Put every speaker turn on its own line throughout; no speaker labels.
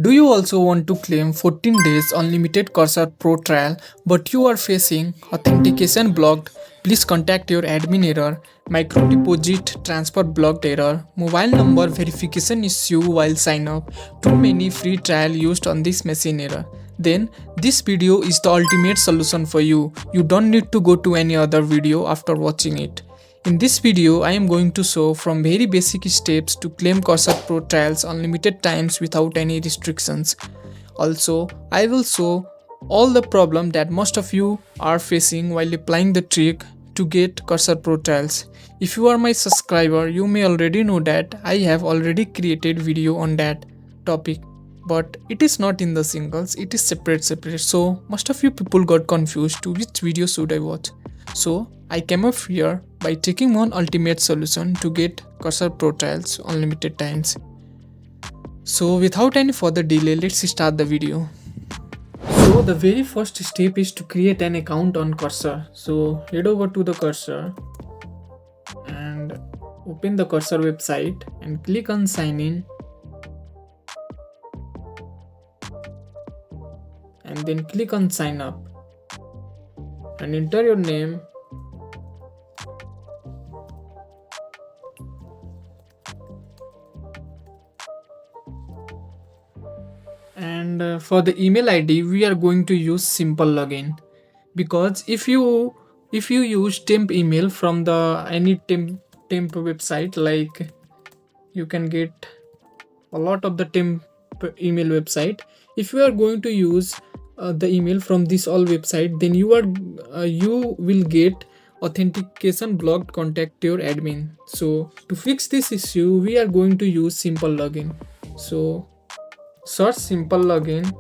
Do you also want to claim 14 days unlimited Cursor Pro trial but you are facing authentication blocked? Please contact your admin error, microdeposit transfer blocked error, mobile number verification issue while sign up, too many free trial used on this machine error. Then this video is the ultimate solution for you. You don't need to go to any other video after watching it. In this video, I am going to show from very basic steps to claim Cursor Pro trials unlimited times without any restrictions. Also, I will show all the problem that most of you are facing while applying the trick to get Cursor Pro trials. If you are my subscriber, you may already know that I have already created video on that topic. But it is not in the singles, it is separate. So most of you people got confused to which video should I watch. So I came up here by taking one ultimate solution to get Cursor Pro trials unlimited times. So without any further delay, let's start the video. So the very first step is to create an account on Cursor. So head over to the Cursor and open the Cursor website and click on sign in. And then click on sign up and enter your name, and for the email ID we are going to use simple login, because if you use temp email from the any temp website, like you can get a lot of the temp email website. If you are going to use the email from this all website, then you will get authentication blocked contact your admin. So to fix this issue, we are going to use simple login. So search simple login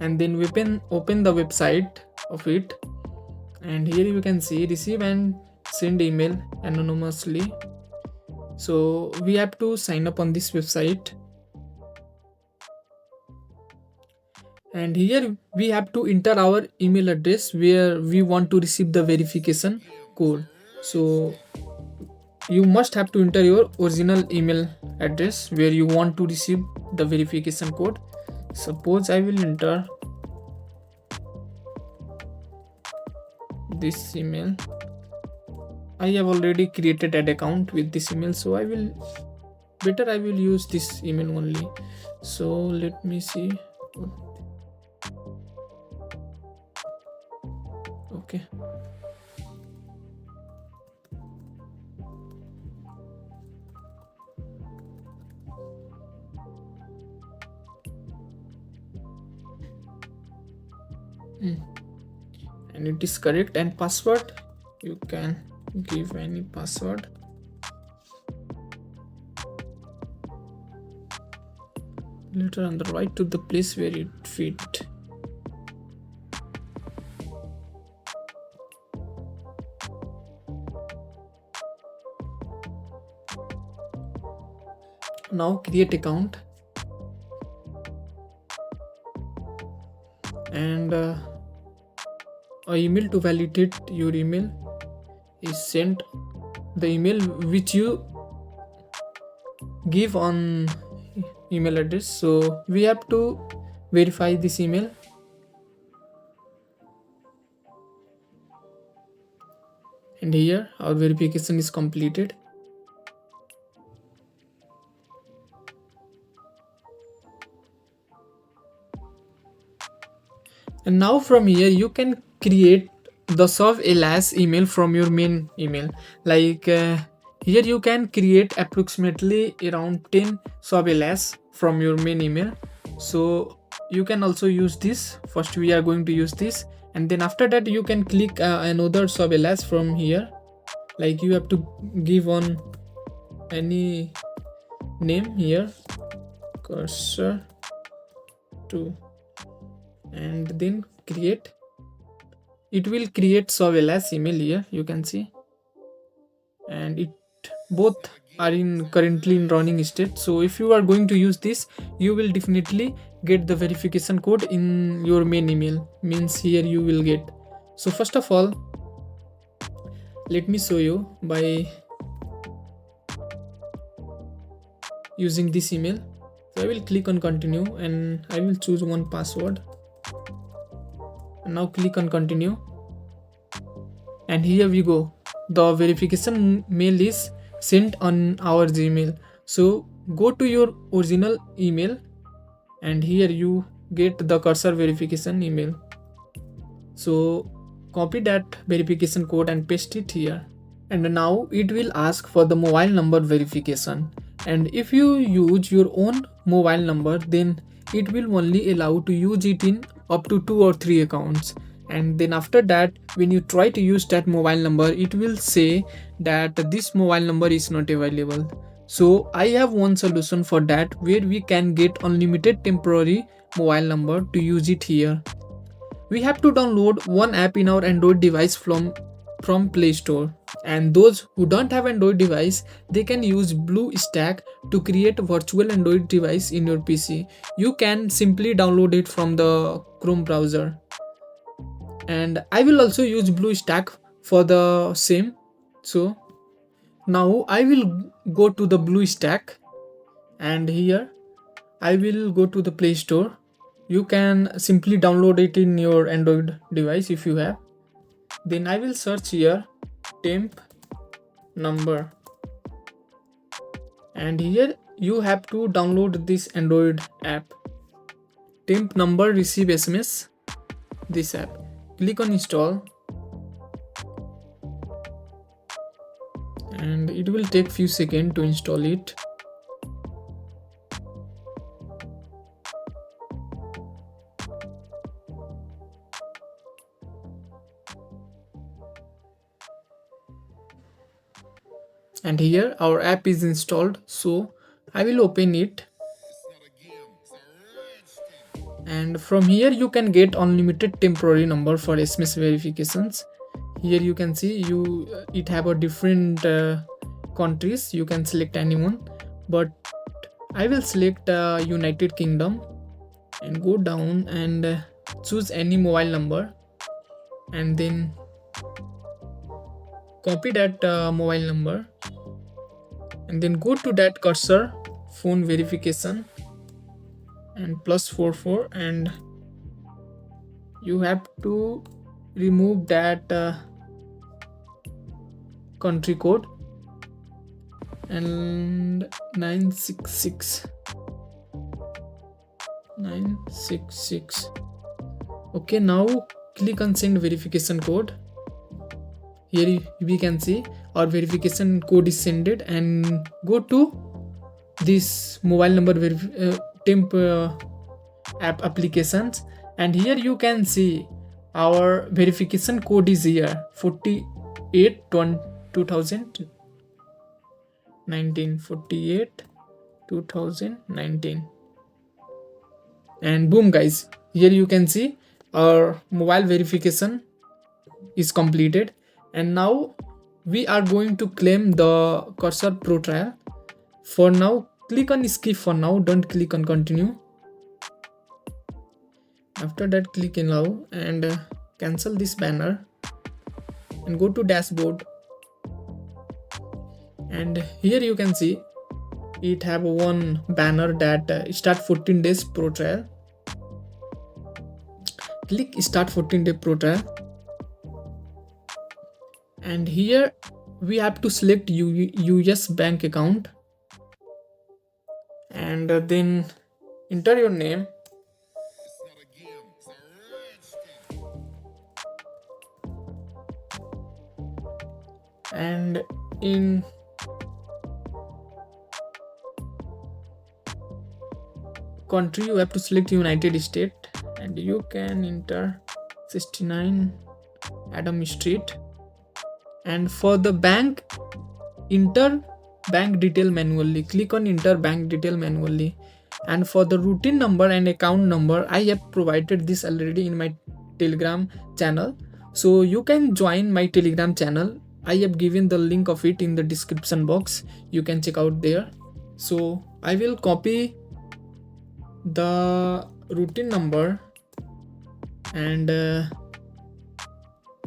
and then we can open the website of it, and here you can see receive and send email anonymously. So we have to sign up on this website, and here we have to enter our email address where we want to receive the verification code. So you must have to enter your original email address where you want to receive the verification code. Suppose I will enter this email. I have already created an account with this email, so I will use this email only. So let me see. Okay. And it is correct. And password, you can give any password. Later on the right to the place where it fit. Now create account, and a email to validate your email is sent. The email which you give on email address, so we have to verify this email. And here our verification is completed. And now from here you can create the sub alias email from your main email. Like here you can create approximately around 10 sub alias from your main email. So you can also use this. First we are going to use this, and then after that you can click another sub alias from here. Like you have to give on any name here, Cursor 2, and then create. It will create sub alias email here, you can see, and it both are currently in running state. So if you are going to use this, you will definitely get the verification code in your main email, means here you will get. So first of all, let me show you by using this email. So I will click on continue and I will choose one password. And now click on continue. And here we go. The verification mail is sent on our Gmail. So go to your original email and here you get the cursor verification email. So copy that verification code and paste it here. And now it will ask for the mobile number verification. And if you use your own mobile number, then it will only allow to use it in up to 2 or 3 accounts. And then after that, when you try to use that mobile number, it will say that this mobile number is not available. So I have one solution for that, where we can get unlimited temporary mobile number to use it here. We have to download one app in our Android device from Play Store, and those who don't have Android device, they can use BlueStack to create a virtual Android device in your PC. You can simply download it from the Chrome browser, and I will also use BlueStack for the same. So now I will go to the BlueStack, and here I will go to the Play Store. You can simply download it in your Android device if you have. Then I will search here temp number, and here you have to download this Android app. Temp number receive SMS, this app. Click on install, and it will take few seconds to install it. And here our app is installed, so I will open it. And from here you can get unlimited temporary number for SMS verifications. Here you can see it have a different countries. You can select anyone, but I will select United Kingdom and go down and choose any mobile number, and then copy that mobile number, and then go to that cursor phone verification and +44, and you have to remove that country code and 966. Okay, now click on send verification code. Here we can see our verification code is sent, and go to this mobile number temp app applications, and here you can see our verification code is here 48/2019, and boom guys, here you can see our mobile verification is completed. And now we are going to claim the Cursor Pro trial. For now, click on skip for now, don't click on continue. After that, click allow and cancel this banner and go to dashboard. And here you can see it have one banner that start 14 days pro trial. Click start 14-day pro trial, and here we have to select US bank account, and then enter your name, and in country you have to select United States, and you can enter 69 Adam Street. And for the bank, enter bank detail manually. Click on enter bank detail manually. And for the routine number and account number, I have provided this already in my Telegram channel, so you can join my Telegram channel. I have given the link of it in the description box. You can check out there. So I will copy the routine number and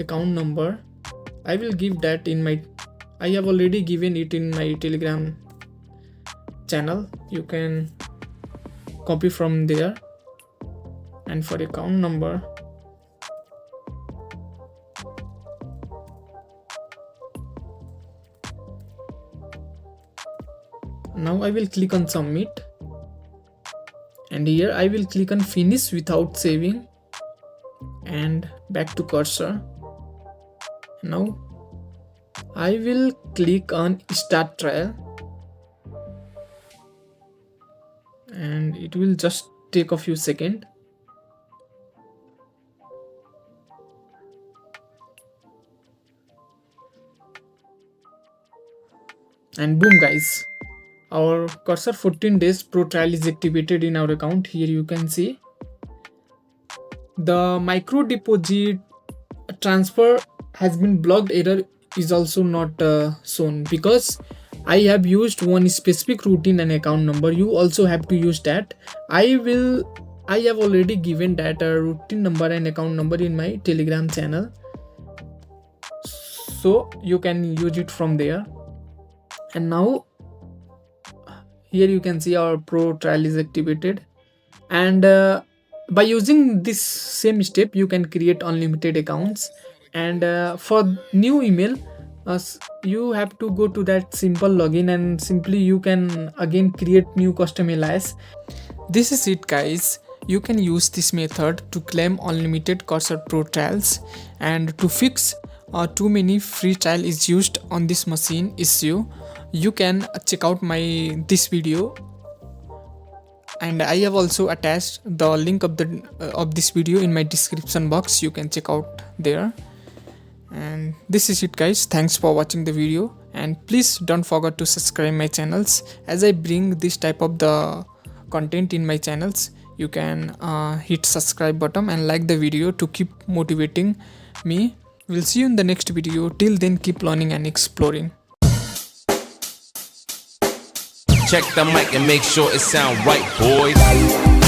account number. I will give that in my, I have already given it in my Telegram channel, you can copy from there. And for account number, now I will click on submit, and here I will click on finish without saving and back to cursor. Now I will click on start trial, and it will just take a few seconds. And boom guys, our cursor 14 days pro trial is activated in our account. Here you can see the micro deposit transfer has been blocked error is also not shown, because I have used one specific routine and account number. You also have to use that. I have already given that routine number and account number in my Telegram channel, so you can use it from there. And now here you can see our pro trial is activated, and by using this same step you can create unlimited accounts. And for new email, you have to go to that simple login, and simply you can again create new custom alias. This is it guys. You can use this method to claim unlimited cursor pro trials. And to fix too many free trial is used on this machine issue, you can check out this video, and I have also attached the link of this video in my description box. You can check out there. And this is it guys. Thanks for watching the video, and please don't forget to subscribe my channels, as I bring this type of the content in my channels. You can hit subscribe button and like the video to keep motivating me. We'll see you in the next video. Till then, keep learning and exploring.
Check the mic and make sure it sound right, boys.